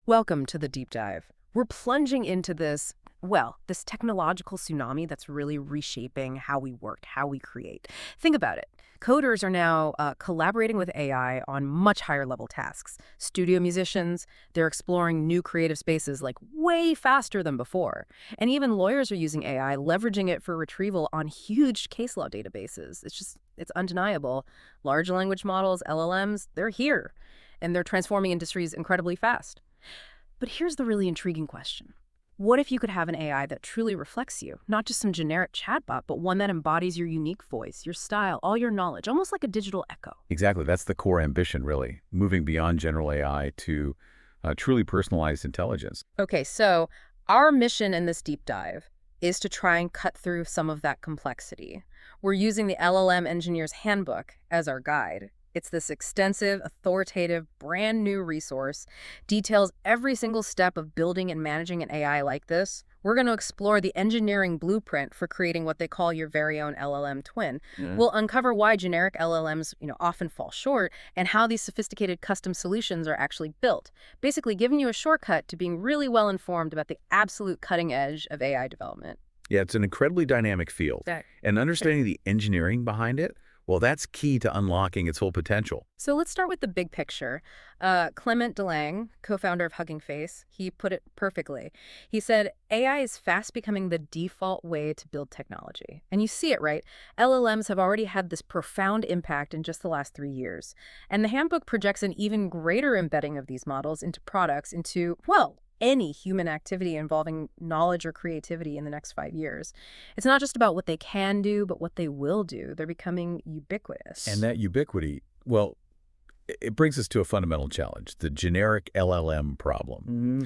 Welcome to the deep dive. We're plunging into this technological tsunami that's really reshaping how we work, how we create. Think about it. Coders are now collaborating with AI on much higher level tasks. Studio musicians, they're exploring new creative spaces like way faster than before. And even lawyers are using AI, leveraging it for retrieval on huge case law databases. It's undeniable. Large language models, LLMs, they're here. And they're transforming industries incredibly fast. But here's the really intriguing question. What if you could have an AI that truly reflects you? Not just some generic chatbot, but one that embodies your unique voice, your style, all your knowledge, almost like a digital echo. Exactly. That's the core ambition, really, moving beyond general AI to truly personalized intelligence. Okay, so our mission in this deep dive is to try and cut through some of that complexity. We're using the LLM Engineer's Handbook as our guide. It's this extensive, authoritative, brand new resource, details every single step of building and managing an AI like this. We're going to explore the engineering blueprint for creating what they call your very own LLM twin. Yeah. We'll uncover why generic LLMs, often fall short and how these sophisticated custom solutions are actually built. Basically giving you a shortcut to being really well informed about the absolute cutting edge of AI development. Yeah, it's an incredibly dynamic field. And understanding the engineering behind it, well, that's key to unlocking its full potential. So let's start with the big picture. Clement DeLange, co-founder of Hugging Face, he put it perfectly. He said, AI is fast becoming the default way to build technology. And you see it, right? LLMs have already had this profound impact in just the last 3 years. And the handbook projects an even greater embedding of these models into products, any human activity involving knowledge or creativity in the next 5 years. It's not just about what they can do, but what they will do. They're becoming ubiquitous. And that ubiquity, well, it brings us to a fundamental challenge, the generic LLM problem.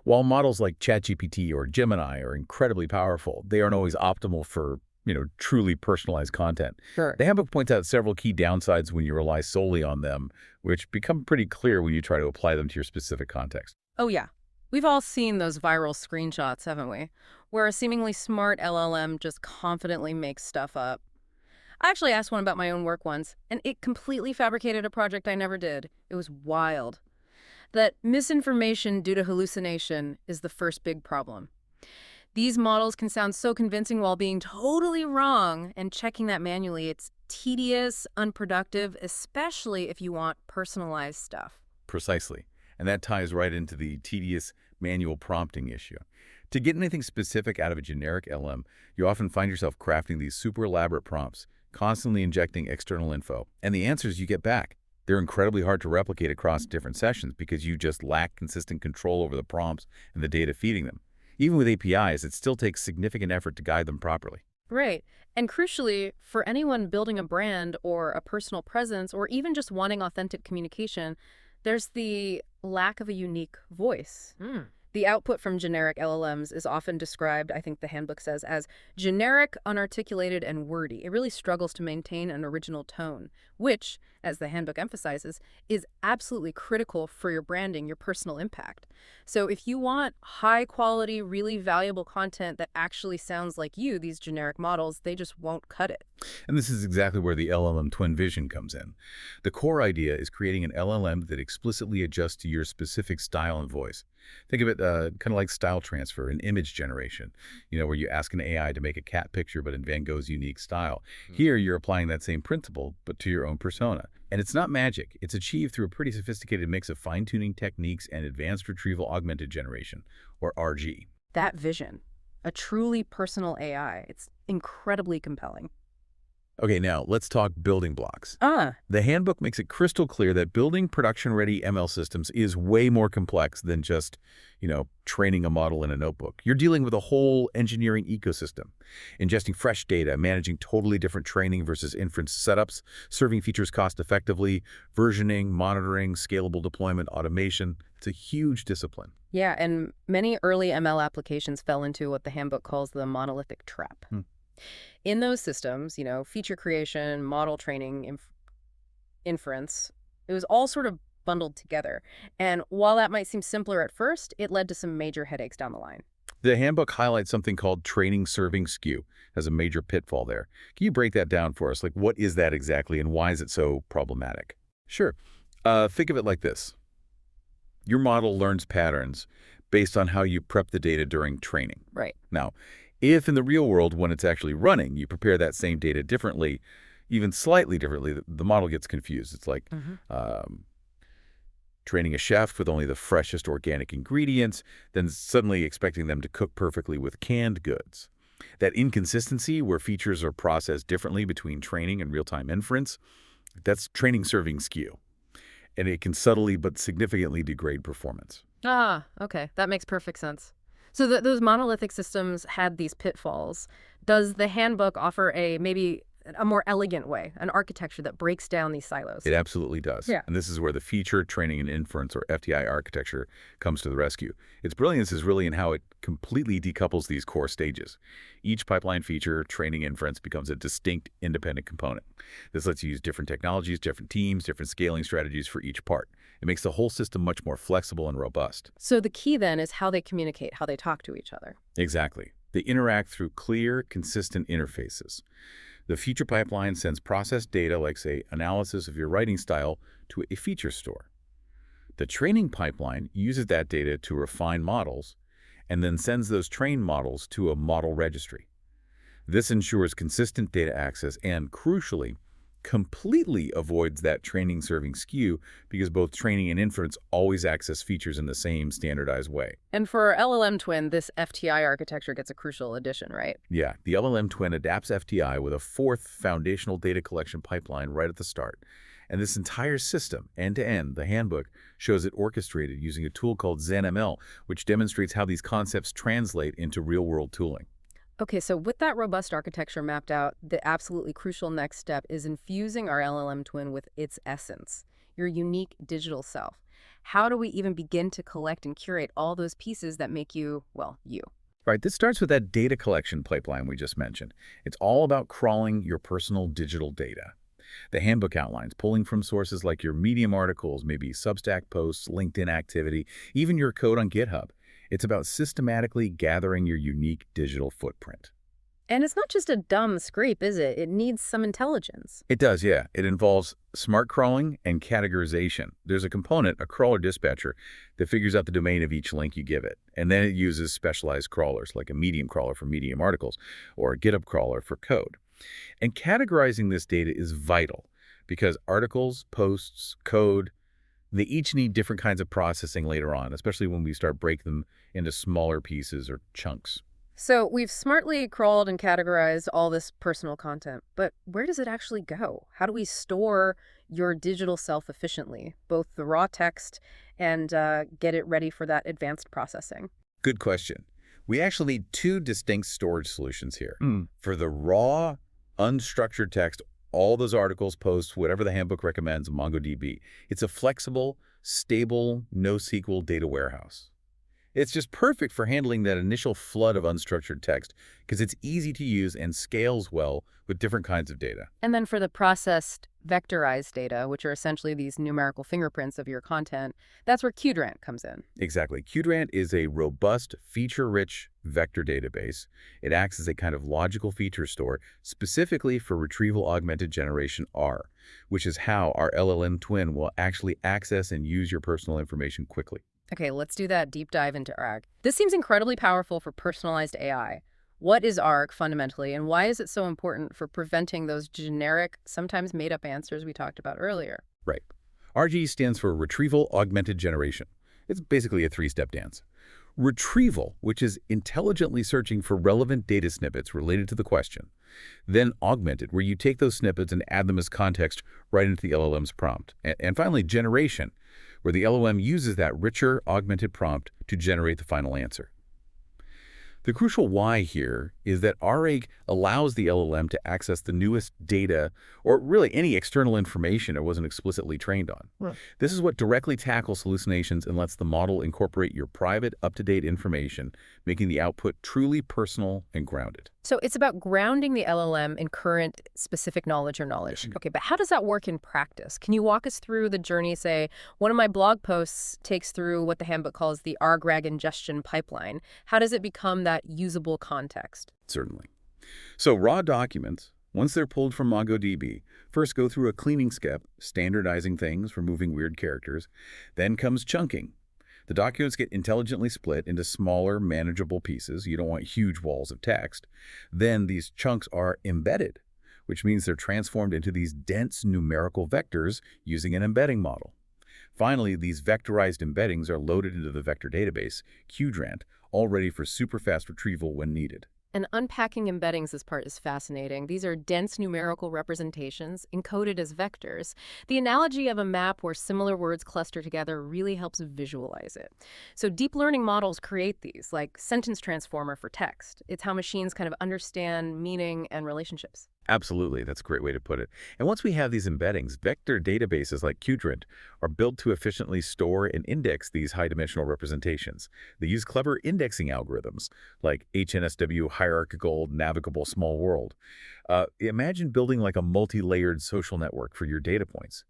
While models like ChatGPT or Gemini are incredibly powerful, they aren't always optimal for truly personalized content. Sure. The handbook points out several key downsides when you rely solely on them, which become pretty clear when you try to apply them to your specific context. Oh, yeah. We've all seen those viral screenshots, haven't we? Where a seemingly smart LLM just confidently makes stuff up. I actually asked one about my own work once, and it completely fabricated a project I never did. It was wild. That misinformation due to hallucination is the first big problem. These models can sound so convincing while being totally wrong, and checking that manually, it's tedious, unproductive, especially if you want personalized stuff. Precisely. And that ties right into the tedious manual prompting issue. To get anything specific out of a generic LM, you often find yourself crafting these super elaborate prompts, constantly injecting external info. And the answers you get back, they're incredibly hard to replicate across different sessions because you just lack consistent control over the prompts and the data feeding them. Even with APIs, it still takes significant effort to guide them properly. Right. And crucially, for anyone building a brand or a personal presence or even just wanting authentic communication, there's the lack of a unique voice. The output from generic LLMs is often described, I think the handbook says, as generic, unarticulated, and wordy. It really struggles to maintain an original tone, which, as the handbook emphasizes, is absolutely critical for your branding, your personal impact. So if you want high quality, really valuable content that actually sounds like you, these generic models, they just won't cut it. And this is exactly where the LLM twin vision comes in. The core idea is creating an LLM that explicitly adjusts to your specific style and voice. Think of it kind of like style transfer and image generation, where you ask an AI to make a cat picture, but in Van Gogh's unique style. Here, you're applying that same principle, but to your own persona. And it's not magic. It's achieved through a pretty sophisticated mix of fine-tuning techniques and advanced retrieval augmented generation, or RG. That vision, a truly personal AI, it's incredibly compelling. Okay, now let's talk building blocks. Ah, The handbook makes it crystal clear that building production-ready ML systems is way more complex than just, training a model in a notebook. You're dealing with a whole engineering ecosystem, ingesting fresh data, managing totally different training versus inference setups, serving features cost-effectively, versioning, monitoring, scalable deployment, automation. It's a huge discipline. yeah, and many early ML applications fell into what the handbook calls the monolithic trap. In those systems, feature creation, model training, inference, it was all sort of bundled together. And while that might seem simpler at first, it led to some major headaches down the line. The handbook highlights something called training serving skew as a major pitfall there. Can you break that down for us? Like, what is that exactly and why is it so problematic? Sure. Think of it like this. Your model learns patterns based on how you prep the data during training. Right. Now, if in the real world, when it's actually running, you prepare that same data differently, even slightly differently, the model gets confused. It's like um, training a chef with only the freshest organic ingredients, then suddenly expecting them to cook perfectly with canned goods. That inconsistency where features are processed differently between training and real-time inference, that's training serving skew, and it can subtly but significantly degrade performance. Ah, okay. That makes perfect sense. So those monolithic systems had these pitfalls. Does the handbook offer maybe a more elegant way, an architecture that breaks down these silos? It absolutely does. Yeah. And this is where the feature, training, and inference, or FTI architecture, comes to the rescue. Its brilliance is really in how it completely decouples these core stages. Each pipeline feature, training, inference becomes a distinct, independent component. This lets you use different technologies, different teams, different scaling strategies for each part. It makes the whole system much more flexible and robust. So the key then is how they communicate, how they talk to each other. Exactly. They interact through clear, consistent interfaces. The feature pipeline sends processed data, like, say, analysis of your writing style, to a feature store. The training pipeline uses that data to refine models and then sends those trained models to a model registry. This ensures consistent data access and, crucially, completely avoids that training serving skew because both training and inference always access features in the same standardized way. And for LLM Twin, this FTI architecture gets a crucial addition, right? Yeah, the LLM Twin adapts FTI with a fourth foundational data collection pipeline right at the start. And this entire system, end-to-end, the handbook, shows it orchestrated using a tool called ZenML, which demonstrates how these concepts translate into real-world tooling. Okay, so with that robust architecture mapped out, the absolutely crucial next step is infusing our LLM Twin with its essence, your unique digital self. How do we even begin to collect and curate all those pieces that make you, well, you? Right, this starts with that data collection pipeline we just mentioned. It's all about crawling your personal digital data. The handbook outlines pulling from sources like your Medium articles, maybe Substack posts, LinkedIn activity, even your code on GitHub. It's about systematically gathering your unique digital footprint. And it's not just a dumb scrape, is it? It needs some intelligence. It does, yeah. It involves smart crawling and categorization. There's a component, a crawler dispatcher, that figures out the domain of each link you give it. And then it uses specialized crawlers, like a Medium crawler for Medium articles or a GitHub crawler for code. And categorizing this data is vital because articles, posts, code, they each need different kinds of processing later on, especially when we start breaking them into smaller pieces or chunks. So we've smartly crawled and categorized all this personal content, but where does it actually go? How do we store your digital self efficiently, both the raw text and get it ready for that advanced processing? Good question. We actually need two distinct storage solutions here. Mm. For the raw, unstructured text, all those articles, posts, whatever the handbook recommends, MongoDB, it's a flexible, stable, NoSQL data warehouse. It's just perfect for handling that initial flood of unstructured text because it's easy to use and scales well with different kinds of data. And then for the processed vectorized data, which are essentially these numerical fingerprints of your content, that's where Qdrant comes in. Exactly. Qdrant is a robust, feature-rich vector database. It acts as a kind of logical feature store specifically for retrieval augmented generation R, which is how our LLM Twin will actually access and use your personal information quickly. Okay, let's do that deep dive into ARG. This seems incredibly powerful for personalized AI. What is ARG fundamentally, and why is it so important for preventing those generic, sometimes made-up answers we talked about earlier? Right. RG stands for Retrieval Augmented Generation. It's basically a three-step dance. Retrieval, which is intelligently searching for relevant data snippets related to the question. Then augmented, where you take those snippets and add them as context right into the LLM's prompt. And finally, generation, where the LLM uses that richer, augmented prompt to generate the final answer. The crucial why here is that RAG allows the LLM to access the newest data, or really any external information it wasn't explicitly trained on. Right. This is what directly tackles hallucinations and lets the model incorporate your private, up-to-date information, making the output truly personal and grounded. So it's about grounding the LLM in current specific knowledge or knowledge. Yes. Okay, but how does that work in practice? Can you walk us through the journey? Say, one of my blog posts takes through what the handbook calls the RAG ingestion pipeline. How does it become that usable context? Certainly. So raw documents, once they're pulled from MongoDB, first go through a cleaning step, standardizing things, removing weird characters. Then comes chunking. The documents get intelligently split into smaller, manageable pieces. You don't want huge walls of text. Then these chunks are embedded, which means they're transformed into these dense numerical vectors using an embedding model. Finally, these vectorized embeddings are loaded into the vector database, Qdrant, all ready for super fast retrieval when needed. And unpacking embeddings this part is fascinating. These are dense numerical representations encoded as vectors. The analogy of a map where similar words cluster together really helps visualize it. So deep learning models create these, like sentence transformer for text. It's how machines kind of understand meaning and relationships. Absolutely, that's a great way to put it. And once we have these embeddings, vector databases like Qdrant are built to efficiently store and index these high-dimensional representations. They use clever indexing algorithms like HNSW, hierarchical, navigable small world. Imagine building like a multi-layered social network for your data points.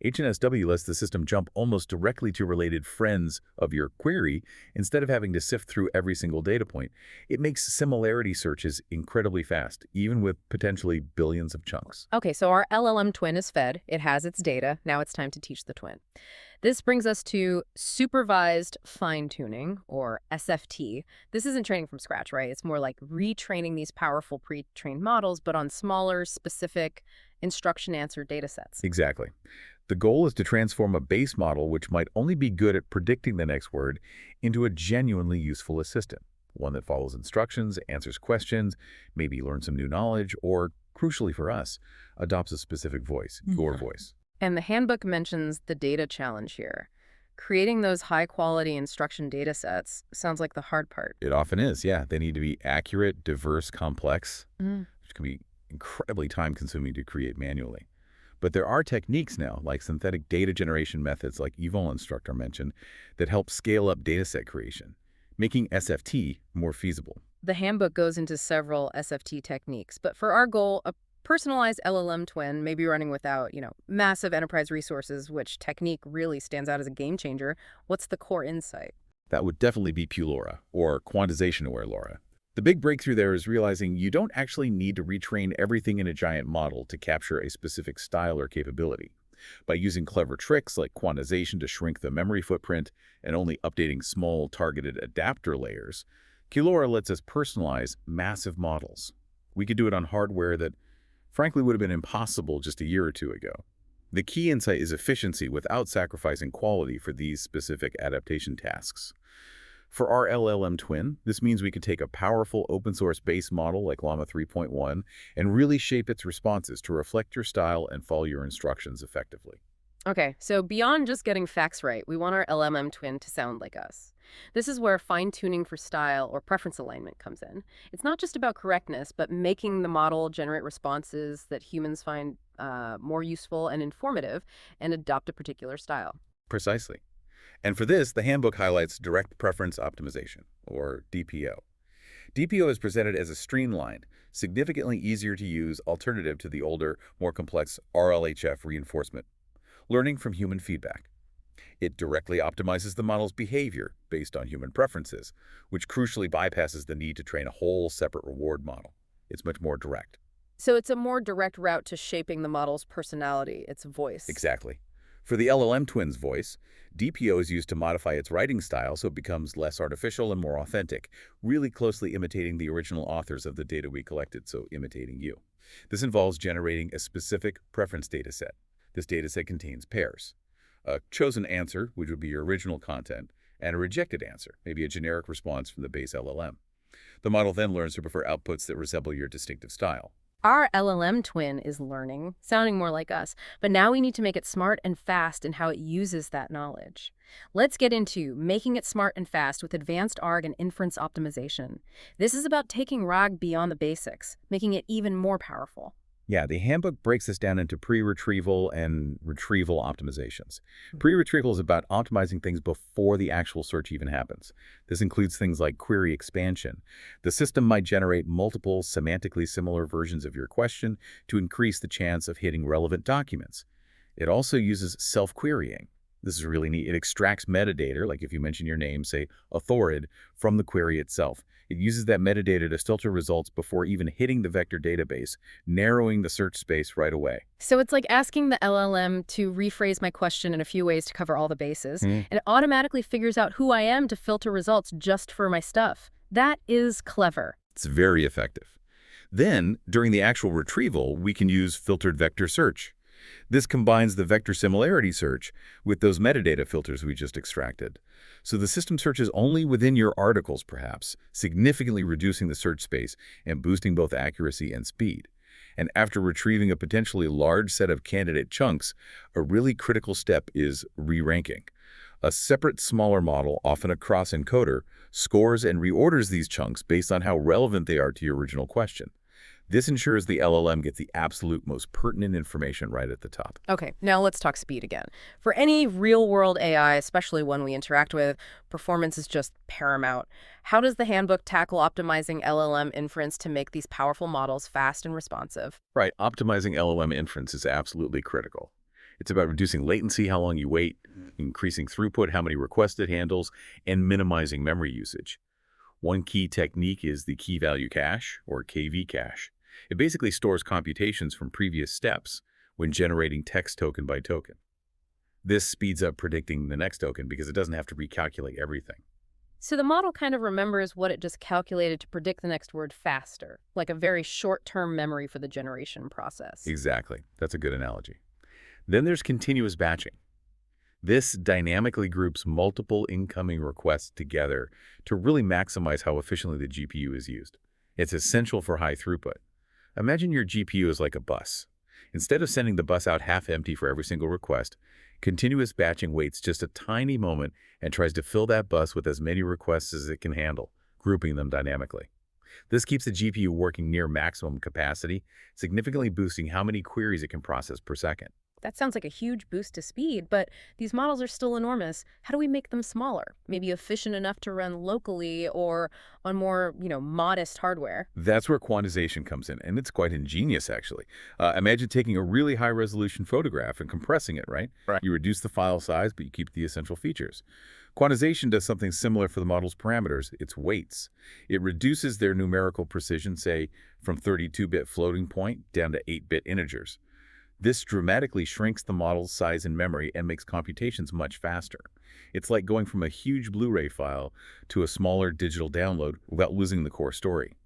HNSW lets the system jump almost directly to related friends of your query instead of having to sift through every single data point. It makes similarity searches incredibly fast, even with potentially billions of chunks. Okay, so our LLM twin is fed. It has its data. Now it's time to teach the twin. This brings us to supervised fine-tuning, or SFT. This isn't training from scratch, right? It's more like retraining these powerful pre-trained models, but on smaller, specific instruction-answer data sets. Exactly. The goal is to transform a base model, which might only be good at predicting the next word, into a genuinely useful assistant, one that follows instructions, answers questions, maybe learns some new knowledge, or, crucially for us, adopts a specific voice, your voice. And the handbook mentions the data challenge here. Creating those high-quality instruction data sets sounds like the hard part. It often is, yeah. They need to be accurate, diverse, complex, which can be incredibly time-consuming to create manually. But there are techniques now, like synthetic data generation methods like Evol Instructor mentioned, that help scale up dataset creation, making SFT more feasible. The handbook goes into several SFT techniques, but for our goal, a personalized LLM twin may be running without, massive enterprise resources, which technique really stands out as a game changer. What's the core insight? That would definitely be PuLoRa, or quantization-aware LoRa. The big breakthrough there is realizing you don't actually need to retrain everything in a giant model to capture a specific style or capability. By using clever tricks like quantization to shrink the memory footprint and only updating small targeted adapter layers, QLoRa lets us personalize massive models. We could do it on hardware that, frankly, would have been impossible just a year or two ago. The key insight is efficiency without sacrificing quality for these specific adaptation tasks. For our LLM twin, this means we could take a powerful open-source base model like Llama 3.1 and really shape its responses to reflect your style and follow your instructions effectively. Okay, so beyond just getting facts right, we want our LLM twin to sound like us. This is where fine-tuning for style or preference alignment comes in. It's not just about correctness, but making the model generate responses that humans find more useful and informative and adopt a particular style. Precisely. And for this, the handbook highlights direct preference optimization, or DPO. DPO is presented as a streamlined, significantly easier to use alternative to the older, more complex RLHF reinforcement, learning from human feedback. It directly optimizes the model's behavior based on human preferences, which crucially bypasses the need to train a whole separate reward model. It's much more direct. So it's a more direct route to shaping the model's personality, its voice. Exactly. For the LLM twin's voice, DPO is used to modify its writing style so it becomes less artificial and more authentic, really closely imitating the original authors of the data we collected, so imitating you. This involves generating a specific preference dataset. This dataset contains pairs: a chosen answer, which would be your original content, and a rejected answer, maybe a generic response from the base LLM. The model then learns to prefer outputs that resemble your distinctive style. Our LLM twin is learning, sounding more like us, but now we need to make it smart and fast in how it uses that knowledge. Let's get into making it smart and fast with advanced ARG and inference optimization. This is about taking RAG beyond the basics, making it even more powerful. Yeah, the handbook breaks this down into pre-retrieval and retrieval optimizations. Pre-retrieval is about optimizing things before the actual search even happens. This includes things like query expansion. The system might generate multiple semantically similar versions of your question to increase the chance of hitting relevant documents. It also uses self-querying, This is really neat. It extracts metadata, like if you mention your name, say Authority, from the query itself. It uses that metadata to filter results before even hitting the vector database, narrowing the search space right away. So it's like asking the LLM to rephrase my question in a few ways to cover all the bases, Hmm. and it automatically figures out who I am to filter results just for my stuff. That is clever. It's very effective. Then, during the actual retrieval, we can use filtered vector search. This combines the vector similarity search with those metadata filters we just extracted. So the system searches only within your articles, perhaps, significantly reducing the search space and boosting both accuracy and speed. And after retrieving a potentially large set of candidate chunks, a really critical step is re-ranking. A separate, smaller model, often a cross-encoder, scores and reorders these chunks based on how relevant they are to your original question. This ensures the LLM gets the absolute most pertinent information right at the top. Okay, now let's talk speed again. For any real-world AI, especially one we interact with, performance is just paramount. How does the handbook tackle optimizing LLM inference to make these powerful models fast and responsive? Right, optimizing LLM inference is absolutely critical. It's about reducing latency, how long you wait, increasing throughput, how many requests it handles, and minimizing memory usage. One key technique is the key value cache, or KV cache. It basically stores computations from previous steps when generating text token by token. This speeds up predicting the next token because it doesn't have to recalculate everything. So the model kind of remembers what it just calculated to predict the next word faster, like a very short-term memory for the generation process. Exactly. That's a good analogy. Then there's continuous batching. This dynamically groups multiple incoming requests together to really maximize how efficiently the GPU is used. It's essential for high throughput. Imagine your GPU is like a bus. Instead of sending the bus out half empty for every single request, continuous batching waits just a tiny moment and tries to fill that bus with as many requests as it can handle, grouping them dynamically. This keeps the GPU working near maximum capacity, significantly boosting how many queries it can process per second. That sounds like a huge boost to speed, but these models are still enormous. How do we make them smaller? Maybe efficient enough to run locally or on more, modest hardware? That's where quantization comes in, and it's quite ingenious, actually. Imagine taking a really high-resolution photograph and compressing it, right? Right. You reduce the file size, but you keep the essential features. Quantization does something similar for the model's parameters, its weights. It reduces their numerical precision, say, from 32-bit floating point down to 8-bit integers. This dramatically shrinks the model's size in memory and makes computations much faster. It's like going from a huge Blu-ray file to a smaller digital download without losing the core story.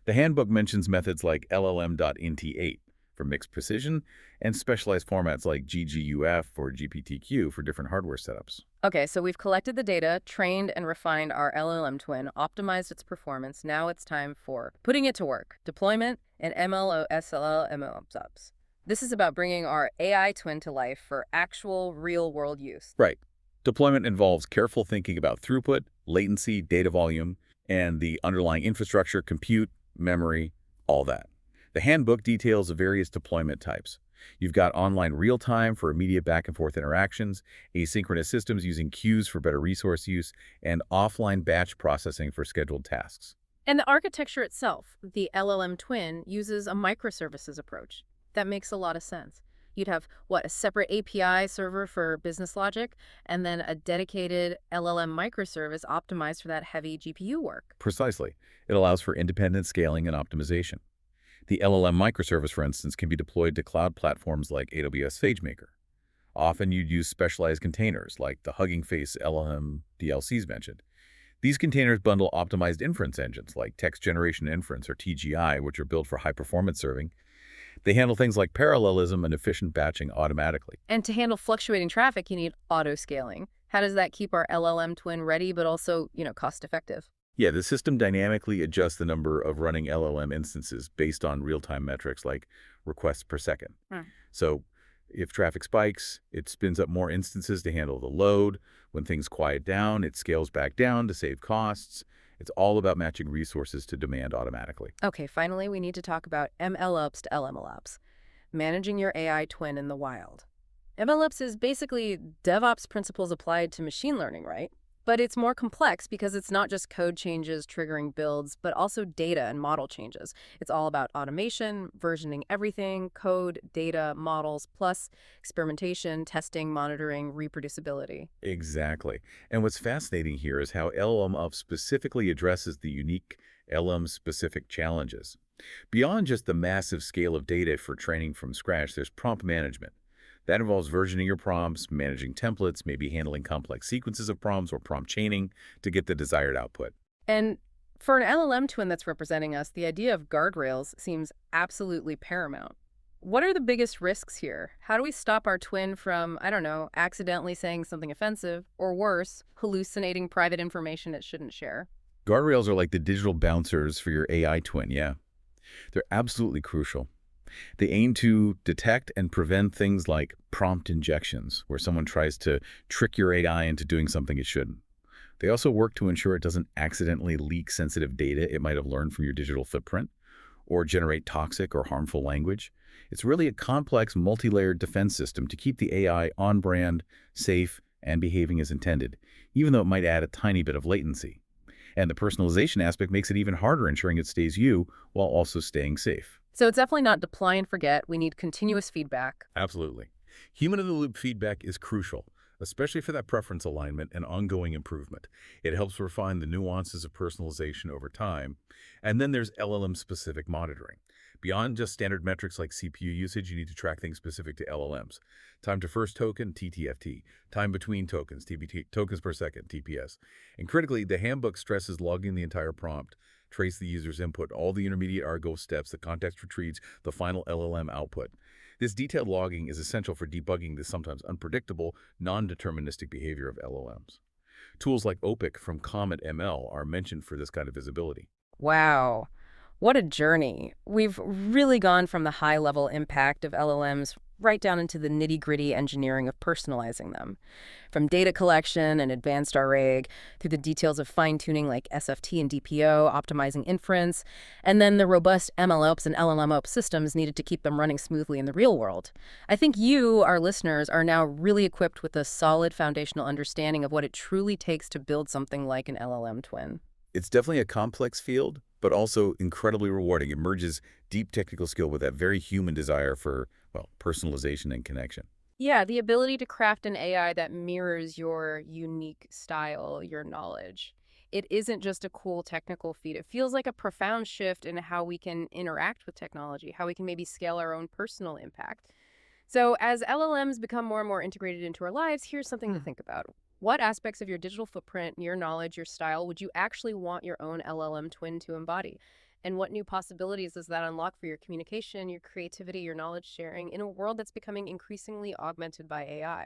The handbook mentions methods like LLM.int8 for mixed precision and specialized formats like GGUF or GPTQ for different hardware setups. Okay, so we've collected the data, trained and refined our LLM twin, optimized its performance. Now it's time for putting it to work, deployment, and MLOps. This is about bringing our AI twin to life for actual real-world use. Right. Deployment involves careful thinking about throughput, latency, data volume, and the underlying infrastructure, compute, memory, all that. The handbook details the various deployment types. You've got online real-time for immediate back-and-forth interactions, asynchronous systems using queues for better resource use, and offline batch processing for scheduled tasks. And the architecture itself, the LLM twin, uses a microservices approach. That makes a lot of sense. You'd have, a separate API server for business logic, and then a dedicated LLM microservice optimized for that heavy GPU work. Precisely. It allows for independent scaling and optimization. The LLM microservice, for instance, can be deployed to cloud platforms like AWS SageMaker. Often you'd use specialized containers like the Hugging Face LLM DLCs mentioned. These containers bundle optimized inference engines like text generation inference or TGI, which are built for high-performance serving. They handle things like parallelism and efficient batching automatically. And to handle fluctuating traffic, you need auto-scaling. How does that keep our LLM twin ready, but also, cost-effective? Yeah, the system dynamically adjusts the number of running LLM instances based on real-time metrics like requests per second. So if traffic spikes, it spins up more instances to handle the load. When things quiet down, it scales back down to save costs. It's all about matching resources to demand automatically. Okay, finally, we need to talk about MLOps to LMLOps, managing your AI twin in the wild. MLOps is basically DevOps principles applied to machine learning, right? But it's more complex because it's not just code changes triggering builds, but also data and model changes. It's all about automation, versioning everything, code, data, models, plus experimentation, testing, monitoring, reproducibility. Exactly. And what's fascinating here is how LLM specifically addresses the unique LM-specific challenges. Beyond just the massive scale of data for training from scratch, there's prompt management. That involves versioning your prompts, managing templates, maybe handling complex sequences of prompts or prompt chaining to get the desired output. And for an LLM twin that's representing us, the idea of guardrails seems absolutely paramount. What are the biggest risks here? How do we stop our twin from, I don't know, accidentally saying something offensive, or worse, hallucinating private information it shouldn't share? Guardrails are like the digital bouncers for your AI twin, yeah. They're absolutely crucial. They aim to detect and prevent things like prompt injections, where someone tries to trick your AI into doing something it shouldn't. They also work to ensure it doesn't accidentally leak sensitive data it might have learned from your digital footprint or generate toxic or harmful language. It's really a complex, multi-layered defense system to keep the AI on brand, safe, and behaving as intended, even though it might add a tiny bit of latency. And the personalization aspect makes it even harder, ensuring it stays you while also staying safe. So it's definitely not deploy and forget. We need continuous feedback. Absolutely. Human-in-the-loop feedback is crucial, especially for that preference alignment and ongoing improvement. It helps refine the nuances of personalization over time. And then there's LLM-specific monitoring. Beyond just standard metrics like CPU usage, you need to track things specific to LLMs. Time to first token, TTFT. Time between tokens, TBT, tokens per second, TPS. And critically, the handbook stresses logging the entire prompt, trace the user's input, all the intermediate Argo steps, the context retrieves, the final LLM output. This detailed logging is essential for debugging the sometimes unpredictable, non-deterministic behavior of LLMs. Tools like OPIC from Comet ML are mentioned for this kind of visibility. Wow. What a journey. We've really gone from the high level impact of LLMs right down into the nitty gritty engineering of personalizing them. From data collection and advanced RAG through the details of fine tuning like SFT and DPO, optimizing inference, and then the robust MLOps and LLMOps systems needed to keep them running smoothly in the real world. I think you, our listeners, are now really equipped with a solid foundational understanding of what it truly takes to build something like an LLM twin. It's definitely a complex field, but also incredibly rewarding. It merges deep technical skill with that very human desire for, well, personalization and connection. Yeah, the ability to craft an AI that mirrors your unique style, your knowledge. It isn't just a cool technical feat. It feels like a profound shift in how we can interact with technology, how we can maybe scale our own personal impact. So, as LLMs become more and more integrated into our lives, here's something to think about. What aspects of your digital footprint, your knowledge, your style would you actually want your own LLM twin to embody? And what new possibilities does that unlock for your communication, your creativity, your knowledge sharing in a world that's becoming increasingly augmented by AI?